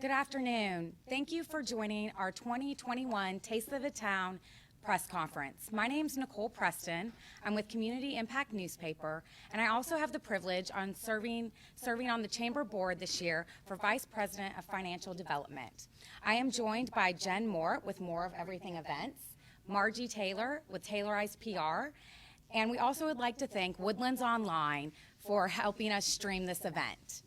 Good afternoon. Thank you for joining our 2021 Taste of the Town press conference. My name is Nicole Preston. I'm with Community Impact Newspaper, and I also have the privilege on serving on the Chamber Board this year for Vice President of Financial Development. I am joined by Jen Moore with More of Everything Events, Margie Taylor with Taylorized PR, and we also would like to thank Woodlands Online for helping us stream this event.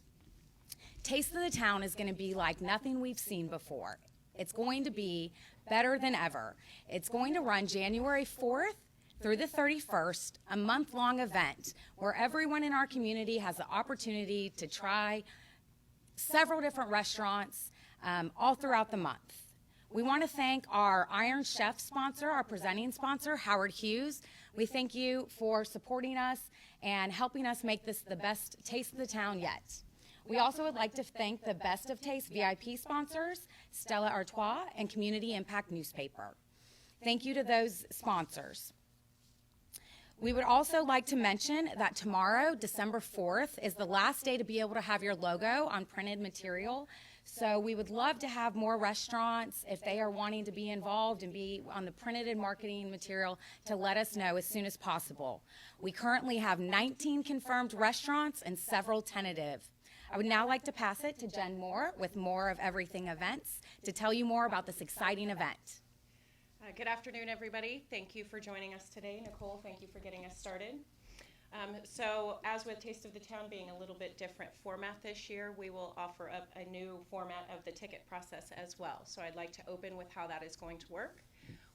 Taste of the Town is going to be like nothing we've seen before. It's going to be better than ever. It's going to run January 4th through the 31st, a month-long event where everyone in our community has the opportunity to try several different restaurants all throughout the month. We want to thank our Iron Chef sponsor, our presenting sponsor, Howard Hughes. We thank you for supporting us and helping us make this the best Taste of the Town yet. We also would like to thank the Best of Taste VIP sponsors, Stella Artois and Community Impact Newspaper. Thank you to those sponsors. We would also like to mention that tomorrow, December 4th, is the last day to be able to have your logo on printed material. So we would love to have more restaurants, if they are wanting to be involved and be on the printed and marketing material, to let us know as soon as possible. We currently have 19 confirmed restaurants and several tentative. I would now like to pass it to Jen Moore with More of Everything Events to tell you more about this exciting event. Good afternoon, everybody. Thank you for joining us today. Nicole, thank you for getting us started. So as with Taste of the Town being a little bit different format this year, we will offer up a new format of the ticket process as well. So I'd like to open with how that is going to work.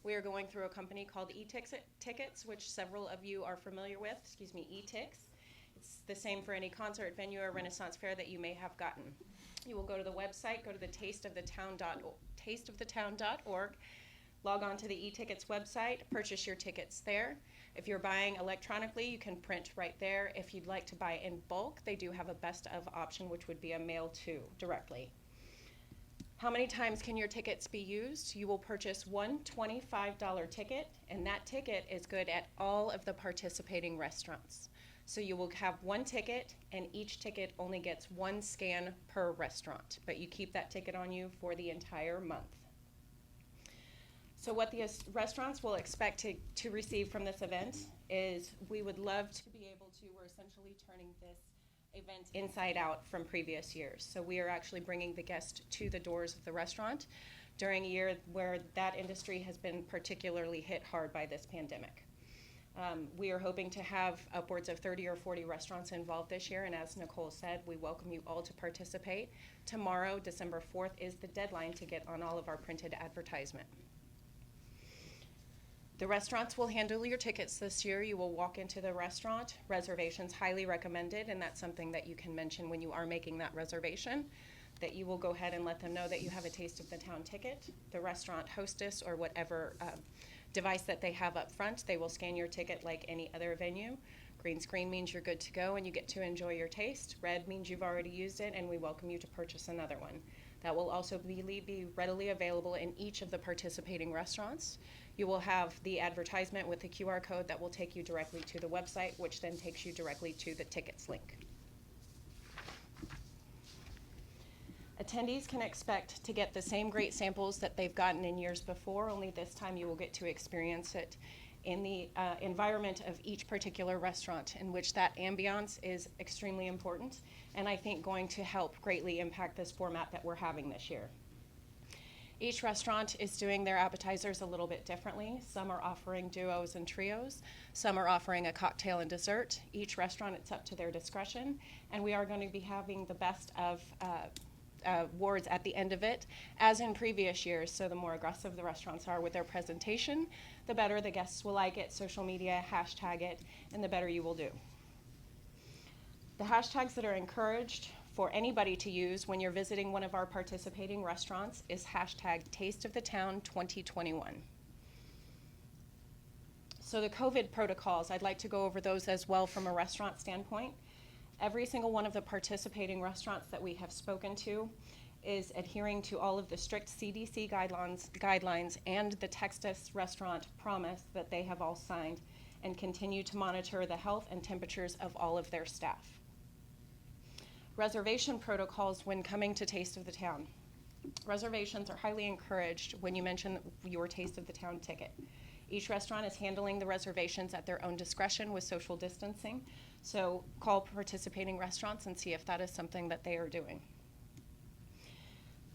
We are going through a company called eTickets, which several of you are familiar with, eTix. It's the same for any concert, venue, or Renaissance fair that you may have gotten. You will go to the website, go to the tasteofthetown.org, log on to the eTickets website, purchase your tickets there. If you're buying electronically, you can print right there. If you'd like to buy in bulk, they do have a best of option, which would be a mail to directly. How many times can your tickets be used? You will purchase one $25 ticket, and that ticket is good at all of the participating restaurants. So you will have one ticket, and each ticket only gets one scan per restaurant, but you keep that ticket on you for the entire month. So what the restaurants will expect to receive from this event is we would love to be able to, we're essentially turning this event inside out from previous years. So we are actually bringing the guest to the doors of the restaurant during a year where that industry has been particularly hit hard by this pandemic. We are hoping to have upwards of 30 or 40 restaurants involved this year, and as Nicole said, we welcome you all to participate. Tomorrow, December 4th, is the deadline to get on all of our printed advertisement. The restaurants will handle your tickets this year. You will walk into the restaurant. Reservations highly recommended, and that's something that you can mention when you are making that reservation, that you will go ahead and let them know that you have a Taste of the Town ticket. The restaurant hostess or whatever device that they have up front, they will scan your ticket like any other venue. Green screen means you're good to go and you get to enjoy your taste. Red means you've already used it and we welcome you to purchase another one. That will also be readily available in each of the participating restaurants. You will have the advertisement with the QR code that will take you directly to the website, which then takes you directly to the tickets link. Attendees can expect to get the same great samples that they've gotten in years before, only this time you will get to experience it in the environment of each particular restaurant, in which that ambiance is extremely important, and I think going to help greatly impact this format that we're having this year. Each restaurant is doing their appetizers a little bit differently. Some are offering duos and trios. Some are offering a cocktail and dessert. Each restaurant, it's up to their discretion, and we are going to be having the best of awards at the end of it, as in previous years. So the more aggressive the restaurants are with their presentation, the better the guests will like it, social media, hashtag it, and the better you will do. The hashtags that are encouraged for anybody to use when you're visiting one of our participating restaurants is hashtag Taste of the Town 2021. So the COVID protocols, I'd like to go over those as well from a restaurant standpoint. Every single one of the participating restaurants that we have spoken to is adhering to all of the strict CDC guidelines and the Texas restaurant promise that they have all signed, and continue to monitor the health and temperatures of all of their staff. Reservation protocols when coming to Taste of the Town. Reservations are highly encouraged when you mention your Taste of the Town ticket. Each restaurant is handling the reservations at their own discretion with social distancing, so call participating restaurants and see if that is something that they are doing.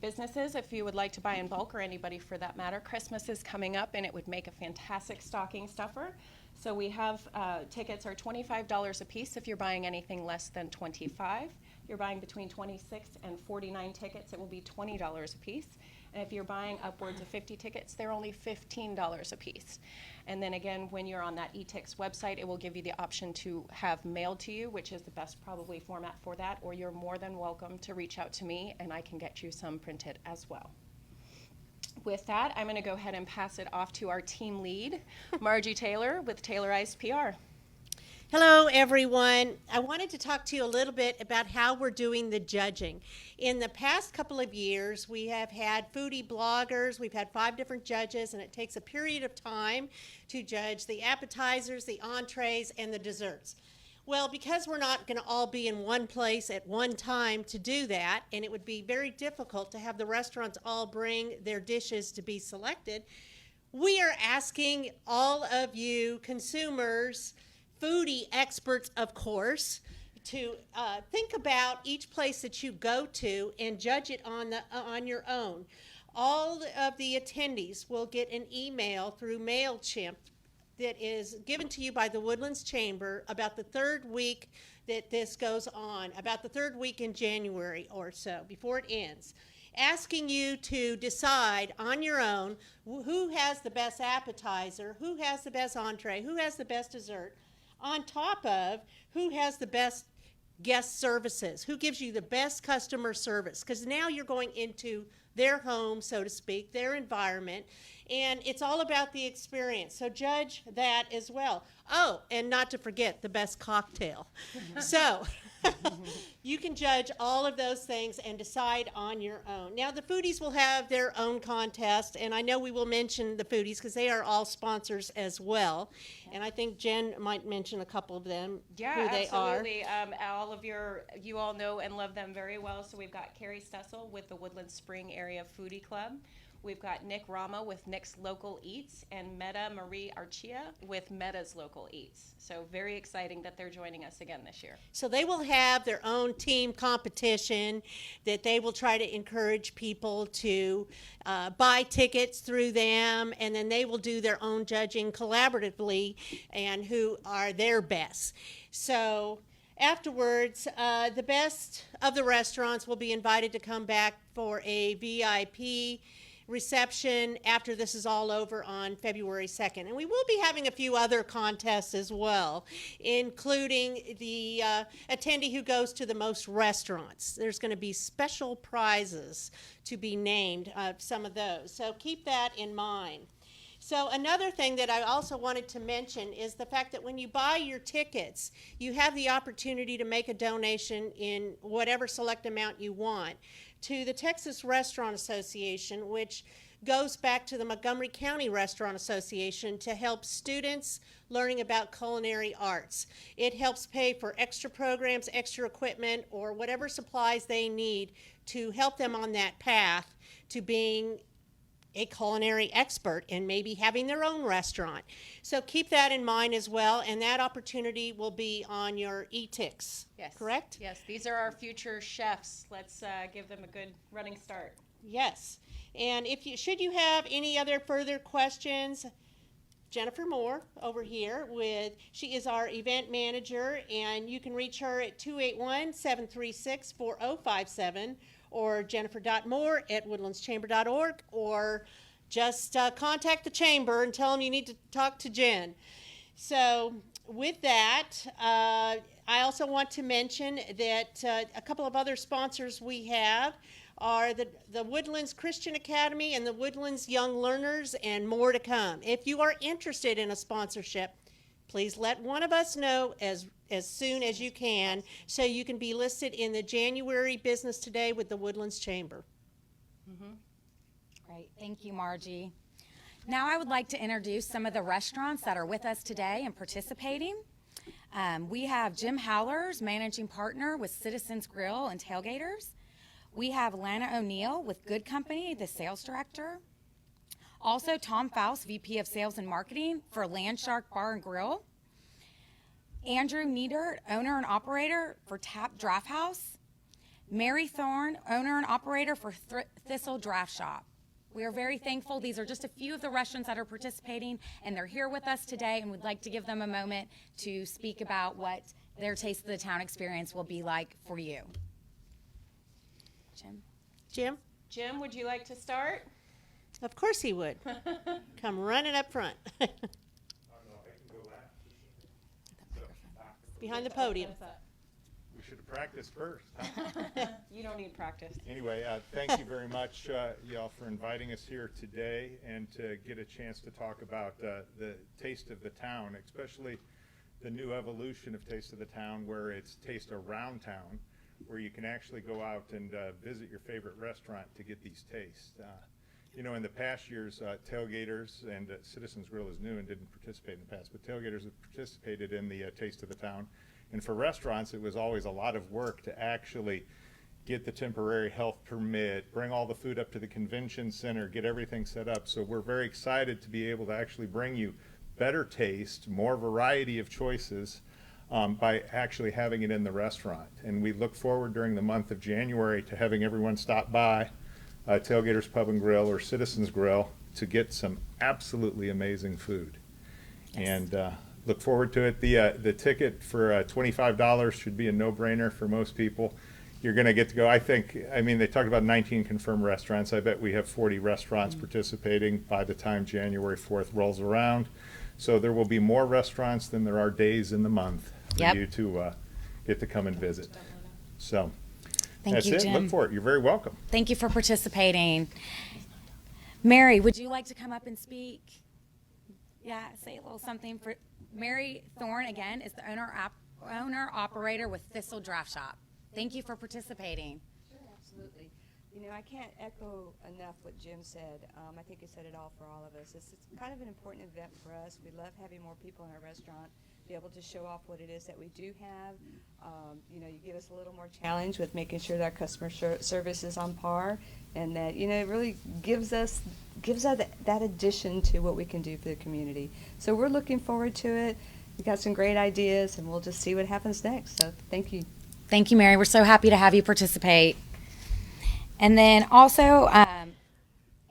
Businesses, if you would like to buy in bulk, or anybody for that matter, Christmas is coming up and it would make a fantastic stocking stuffer. So we have tickets are $25 a piece if you're buying anything less than $25. If you're buying between 26 and 49 tickets, it will be $20 a piece. And if you're buying upwards of 50 tickets, they're only $15 a piece. And then again, when you're on that eTix website, it will give you the option to have mailed to you, which is the best probably format for that, or you're more than welcome to reach out to me and I can get you some printed as well. With that, I'm going to go ahead and pass it off to our team lead, Margie Taylor with Taylorized PR. Hello, everyone. I wanted to talk to you a little bit about how we're doing the judging. In the past couple of years, we have had foodie bloggers. We've had 5 different judges, and it takes a period of time to judge the appetizers, the entrees, and the desserts. Well, because we're not going to all be in one place at one time to do that, and it would be very difficult to have the restaurants all bring their dishes to be selected, we are asking all of you consumers, foodie experts, of course, to think about each place that you go to and judge it on your own. All of the attendees will get an email through MailChimp that is given to you by the Woodlands Chamber about the 3rd week that this goes on, about the 3rd week in January or so, before it ends, asking you to decide on your own who has the best appetizer, who has the best entree, who has the best dessert, on top of who has the best guest services, who gives you the best customer service, because now you're going into their home, so to speak, their environment, and it's all about the experience. So judge that as well. Oh, and not to forget the best cocktail. So you can judge all of those things and decide on your own. Now, the foodies will have their own contest, and I know we will mention the foodies because they are all sponsors as well. And I think Jen might mention a couple of them, who they absolutely. All of you all know and love them very well. So we've got Carrie Stessel with the Woodlands Spring Area Foodie Club. We've got Nick Rama with Nick's Local Eats, and Meta Marie Archia with Meta's Local Eats. So very exciting that they're joining us again this year. So they will have their own team competition that they will try to encourage people to buy tickets through them, and then they will do their own judging collaboratively and who are their best. So afterwards, the best of the restaurants will be invited to come back for a VIP reception after this is all over on February 2nd. And we will be having a few other contests as well, including the attendee who goes to the most restaurants. There's going to be special prizes to be named, some of those. So keep that in mind. So another thing that I also wanted to mention is the fact that when you buy your tickets, you have the opportunity to make a donation in whatever select amount you want to the Texas Restaurant Association, which goes back to the Montgomery County Restaurant Association to help students learning about culinary arts. It helps pay for extra programs, extra equipment, or whatever supplies they need to help them on that path to being a culinary expert and maybe having their own restaurant. So keep that in mind as well, and that opportunity will be on your eTix, Yes. correct? Yes, these are our future chefs. Let's give them a good running start. Yes. And should you have any other further questions, Jennifer Moore over here she is our event manager, and you can reach her at 281-736-4057 or jennifer.moore@woodlandschamber.org, or just contact the chamber and tell them you need to talk to Jen. So with that, I also want to mention that a couple of other sponsors we have are the Woodlands Christian Academy and the Woodlands Young Learners, and more to come. If you are interested in a sponsorship, please let one of us know as soon as you can, so you can be listed in the January business today with the Woodlands Chamber. Great. Thank you, Margie. Now I would like to introduce some of the restaurants that are with us today and participating. We have Jim Howlers, managing partner with Citizens Grill and Tailgaters. We have Lana O'Neill with Good Company, the sales director. Also, Tom Faust, VP of Sales and Marketing for Landshark Bar and Grill. Andrew Niedert, owner and operator for Tap Draft House. Mary Thorne, owner and operator for Thistle Draft Shop. We are very thankful. These are just a few of the restaurants that are participating, and they're here with us today, and we'd like to give them a moment to speak about what their Taste of the Town experience will be like for you. Jim? Jim, would you like to start? Of course he would. Come running up front. Behind the podium. We should have practiced first. You don't need practice. Anyway, thank you very much, y'all, for inviting us here today and to get a chance to talk about the Taste of the Town, especially the new evolution of Taste of the Town, where it's Taste Around Town, where you can actually go out and visit your favorite restaurant to get these tastes. You know, in the past years, tailgaters and Citizens Grill is new and didn't participate in the past, but tailgaters have participated in the Taste of the Town. And for restaurants, it was always a lot of work to actually get the temporary health permit, bring all the food up to the convention center, get everything set up. So we're very excited to be able to actually bring you better taste, more variety of choices by actually having it in the restaurant. And we look forward during the month of January to having everyone stop by Tailgaters Pub and Grill or Citizens Grill to get some absolutely amazing food. Yes. And look forward to it. The ticket for $25 should be a no-brainer for most people. You're going to get to go. I mean, they talked about 19 confirmed restaurants. I bet we have 40 restaurants participating by the time January 4th rolls around. So there will be more restaurants than there are days in the month for you to get to come and visit. So that's it. Jim. Look for it. You're very welcome. Thank you for participating. Mary, would you like to come up and speak? Yeah, say a little something. For Mary Thorne, again, is the owner-operator with Thistle Draft Shop. Thank you for participating. Sure, absolutely. You know, I can't echo enough what Jim said. I think he said it all for all of us. It's kind of an important event for us. We love having more people in our restaurant, be able to show off what it is that we do have. You know, you give us a little more challenge with making sure that our customer service is on par, and that, you know, it really gives us that addition to what we can do for the community. So we're looking forward to it. We got some great ideas, and we'll just see what happens next. So thank you. Thank you, Mary. We're so happy to have you participate. And then also,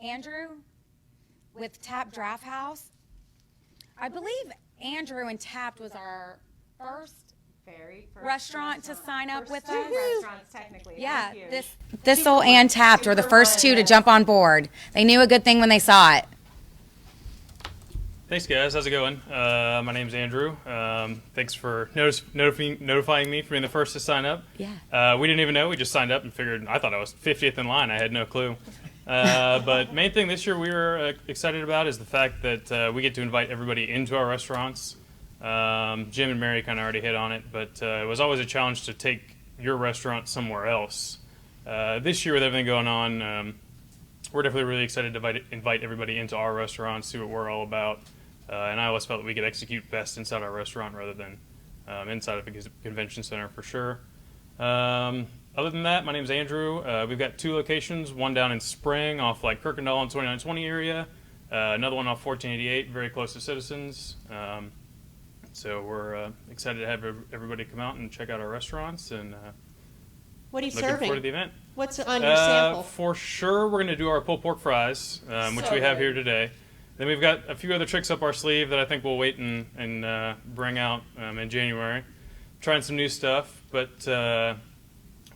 Andrew with Tap Draft House. I believe Andrew and Tapped was our first restaurant to sign up with us. Restaurants, technically. Yeah, Thank you. Thistle and Tapped were the first two to jump on board. They knew a good thing when they saw it. Thanks, guys. How's it going? My name's Andrew. Thanks for notifying me for being the first to sign up. Yeah. We didn't even know. We just signed up and figured. I thought I was 50th in line. I had no clue. But main thing this year we were excited about is the fact that we get to invite everybody into our restaurants. Jim and Mary kind of already hit on it, but it was always a challenge to take your restaurant somewhere else. This year with everything going on, we're definitely really excited to invite everybody into our restaurant, see what we're all about. And I always felt that we could execute best inside our restaurant rather than inside of a convention center for sure. Other than that, my name's Andrew. We've got two locations, one down in Spring off like Kirkendall and 2920 area, another one off 1488, very close to Citizens. So we're excited to have everybody come out and check out our restaurants and What are you looking serving? forward to the event. What's on your sample? For sure, we're going to do our pulled pork fries, which we have here today. Then we've got a few other tricks up our sleeve that I think we'll wait and bring out in January. Trying some new stuff, but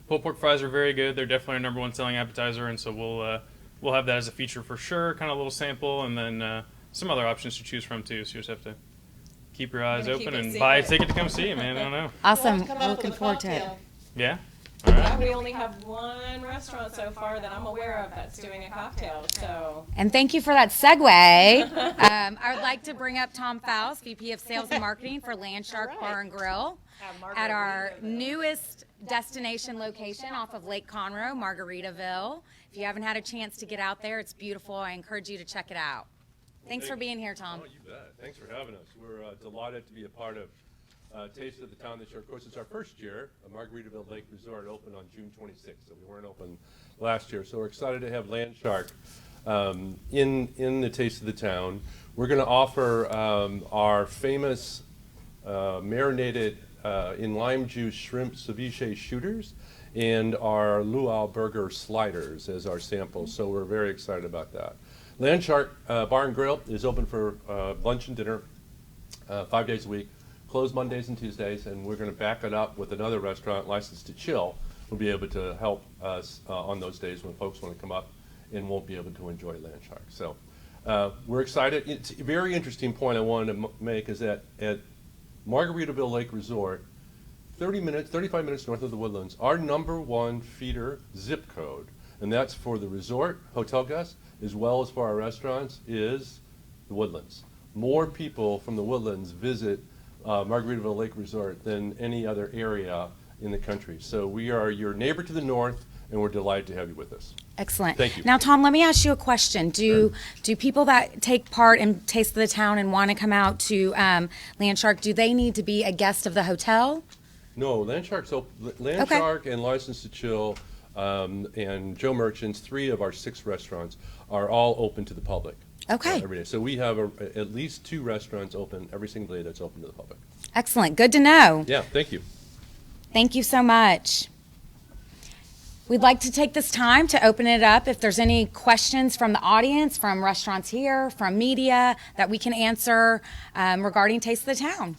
pulled pork fries are very good. They're definitely our #1 selling appetizer, and so we'll have that as a feature for sure. Kind of a little sample, and then some other options to choose from too. So you just have to keep your eyes open and buy a ticket to come see it, man. I don't know. Awesome. Come We're out with looking a forward to it. cocktail. Yeah. All right. We only have one restaurant so far that I'm aware of that's doing a cocktail, so. And thank you for that segue. I would like to bring up Tom Faust, VP of Sales and Marketing for Landshark Bar and Grill, at our newest destination location off of Lake Conroe, Margaritaville. If you haven't had a chance to get out there, it's beautiful. I encourage you to check it out. Thanks for being here, Tom. Oh, you bet. Thanks for having us. We're delighted to be a part of Taste of the Town this year. Of course, it's our first year. Margaritaville Lake Resort opened on June 26th, so we weren't open last year. So we're excited to have Land Shark in the Taste of the Town. We're going to offer our famous marinated in lime juice shrimp ceviche shooters and our luau burger sliders as our samples. So we're very excited about that. Land Shark Bar and Grill is open for lunch and dinner 5 days a week, closed Mondays and Tuesdays, and we're going to back it up with another restaurant licensed to chill. We'll be able to help us on those days when folks want to come up and won't be able to enjoy Land Shark. So we're excited. It's a very interesting point I wanted to make is that at Margaritaville Lake Resort, 35 minutes north of the Woodlands, our #1 feeder zip code, and that's for the resort hotel guests as well as for our restaurants, is the Woodlands. More people from the Woodlands visit Margaritaville Lake Resort than any other area in the country. So we are your neighbor to the north, and we're delighted to have you with us. Excellent. Thank you. Now, Tom, let me ask you a question. Do people that take part in Taste of the Town and want to come out to Land Shark, do they need to be a guest of the hotel? No, Land Shark's open. Land Okay. Shark and License to Chill and Joe Merchant's, 3 of our 6 restaurants, are all open to the public. Okay. Every day. So we have at least 2 restaurants open every single day that's open to the public. Excellent. Good to know. Yeah, thank you. Thank you so much. We'd like to take this time to open it up if there's any questions from the audience, from restaurants here, from media, that we can answer regarding Taste of the Town.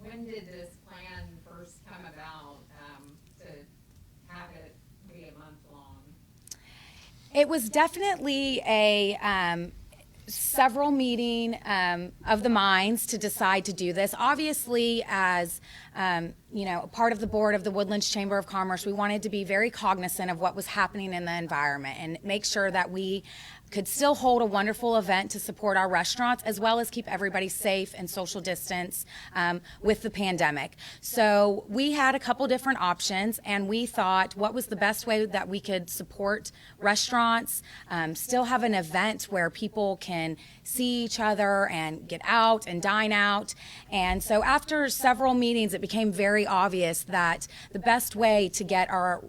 When did this plan first come about to have it be a month long? It was definitely a several meeting of the minds to decide to do this. Obviously, as a part of the board of the Woodlands Chamber of Commerce, we wanted to be very cognizant of what was happening in the environment and make sure that we could still hold a wonderful event to support our restaurants, as well as keep everybody safe and social distance with the pandemic. So we had a couple different options, and we thought what was the best way that we could support restaurants, still have an event where people can see each other and get out and dine out. And so after several meetings, it became very obvious that the best way to get our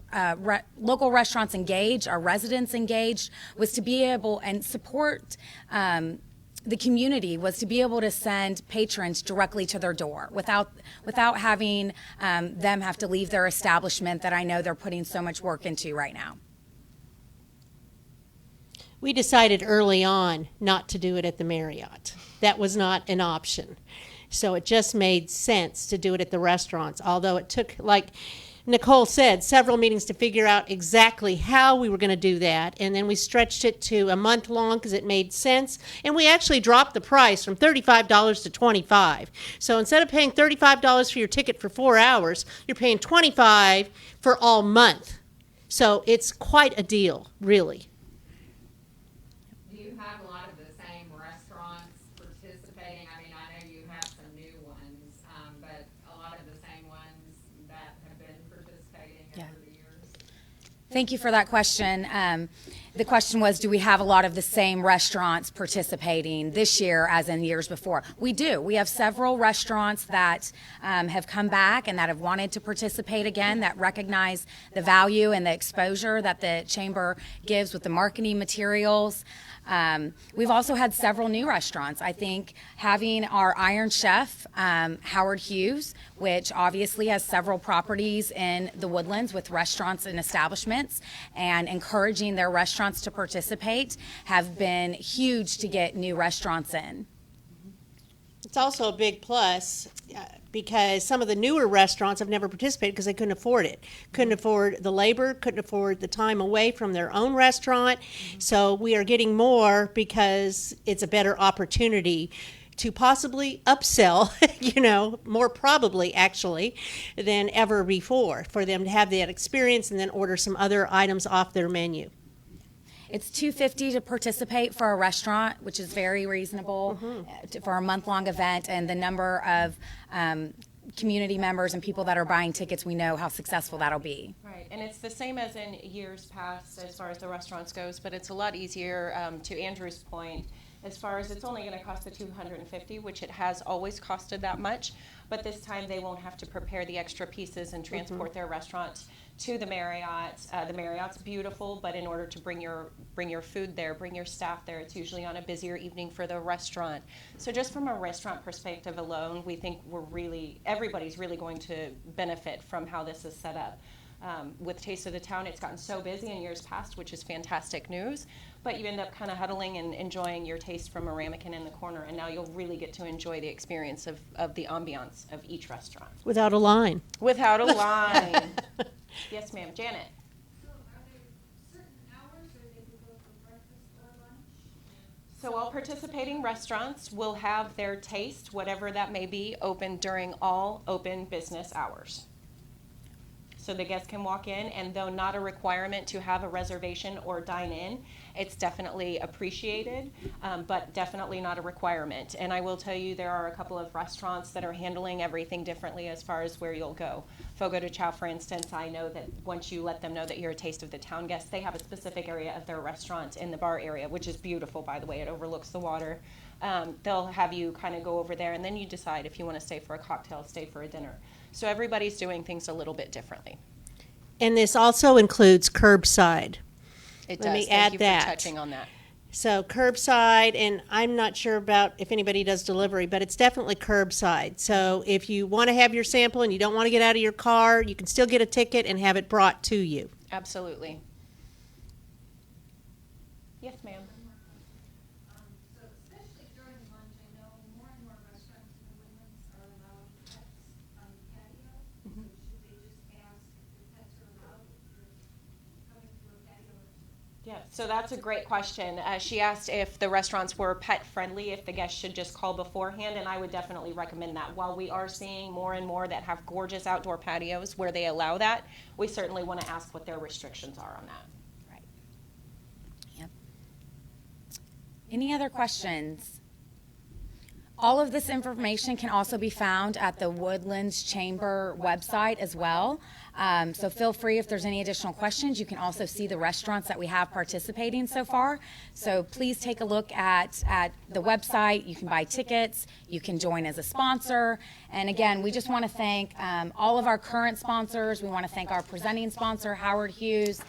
local restaurants engaged, our residents engaged, was to be able and support the community, was to be able to send patrons directly to their door without having them have to leave their establishment that I know they're putting so much work into right now. We decided early on not to do it at the Marriott. That was not an option. So it just made sense to do it at the restaurants, although it took, like Nicole said, several meetings to figure out exactly how we were going to do that. And then we stretched it to a month long because it made sense. And we actually dropped the price from $35 to $25. So instead of paying $35 for your ticket for 4 hours, you're paying $25 for all month. So it's quite a deal, really. Do you have a lot of the same restaurants participating? I mean, I know you have some new ones, but a lot of the same ones that have been participating over the years? Thank you for that question. The question was, do we have a lot of the same restaurants participating this year as in years before? We do. We have several restaurants that have come back and that have wanted to participate again, that recognize the value and the exposure that the Chamber gives with the marketing materials. We've also had several new restaurants. I think having our Iron Chef, Howard Hughes, which obviously has several properties in the Woodlands with restaurants and establishments, and encouraging their restaurants to participate, have been huge to get new restaurants in. It's also a big plus because some of the newer restaurants have never participated because they couldn't afford it. Couldn't afford the labor, couldn't afford the time away from their own restaurant. So we are getting more because it's a better opportunity to possibly upsell, more probably actually than ever before, for them to have that experience and then order some other items off their menu. It's $250 to participate for a restaurant, which is very reasonable for a month-long event, and the number of community members and people that are buying tickets, we know how successful that'll be. Right, and it's the same as in years past as far as the restaurants goes, but it's a lot easier, to Andrew's point, As far as it's only going to cost the $250, which it has always costed that much, but this time they won't have to prepare the extra pieces and transport their restaurant to the Marriott. The Marriott's beautiful, but in order to bring your food there, bring your staff there, it's usually on a busier evening for the restaurant. So just from a restaurant perspective alone, we think everybody's really going to benefit from how this is set up. With Taste of the Town, it's gotten so busy in years past, which is fantastic news, but you end up kind of huddling and enjoying your taste from a ramekin in the corner, and now you'll really get to enjoy the experience of the ambiance of each restaurant. Without a line. Without a line. Yes, ma'am. Janet? So are there certain hours or they can go for breakfast or lunch? So all participating restaurants will have their taste, whatever that may be, open during all open business hours. So the guests can walk in, and though not a requirement to have a reservation or dine in, it's definitely appreciated, but definitely not a requirement. And I will tell you, there are a couple of restaurants that are handling everything differently as far as where you'll go. Fogo de Chao, for instance, I know that once you let them know that you're a Taste of the Town guest, they have a specific area of their restaurant in the bar area, which is beautiful, by the way. It overlooks the water. They'll have you kind of go over there, and then you decide if you want to stay for a cocktail, stay for a dinner. So everybody's doing things a little bit differently. And this also includes curbside. It Let does. me Thank add you that. for touching on that. So curbside, and I'm not sure about if anybody does delivery, but it's definitely curbside. So if you want to have your sample and you don't want to get out of your car, you can still get a ticket and have it brought to you. Absolutely. Yes, ma'am. So especially during lunch, I know more and more restaurants in the Woodlands are allowing pets on the patio. So should they just ask if pets are allowed if you're coming to a patio? Yeah, so that's a great question. She asked if the restaurants were pet friendly, if the guests should just call beforehand, and I would definitely recommend that. While we are seeing more and more that have gorgeous outdoor patios where they allow that, we certainly want to ask what their restrictions are on that. Right. Yep. Any other questions? All of this information can also be found at the Woodlands Chamber website as well. So feel free, if there's any additional questions, you can also see the restaurants that we have participating so far. So please take a look at the website. You can buy tickets. You can join as a sponsor. And again, we just want to thank all of our current sponsors. We want to thank our presenting sponsor, Howard Hughes.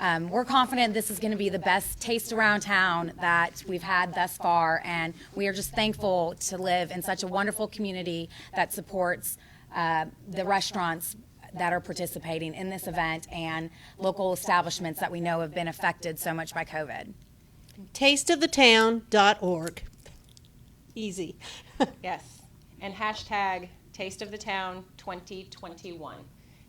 We're confident this is going to be the best taste around town that we've had thus far, and we are just thankful to live in such a wonderful community that supports the restaurants that are participating in this event and local establishments that we know have been affected so much by COVID. Tasteofthetown.org. Easy. Yes, and hashtag Taste of the Town 2021.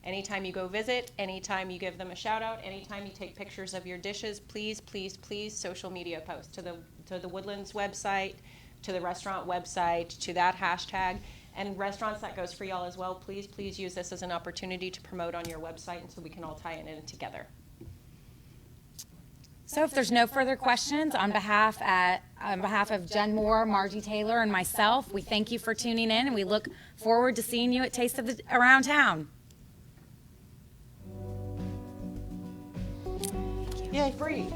Anytime you go visit, anytime you give them a shout out, anytime you take pictures of your dishes, please, please, please social media post to the Woodlands website, to the restaurant website, to that hashtag. And restaurants, that goes for y'all as well. Please, please use this as an opportunity to promote on your website, and so we can all tie it in together. So if there's no further questions, on behalf of Jen Moore, Margie Taylor, and myself, we thank you for tuning in, and we look forward to seeing you at Taste of the Around Town. Yay, free.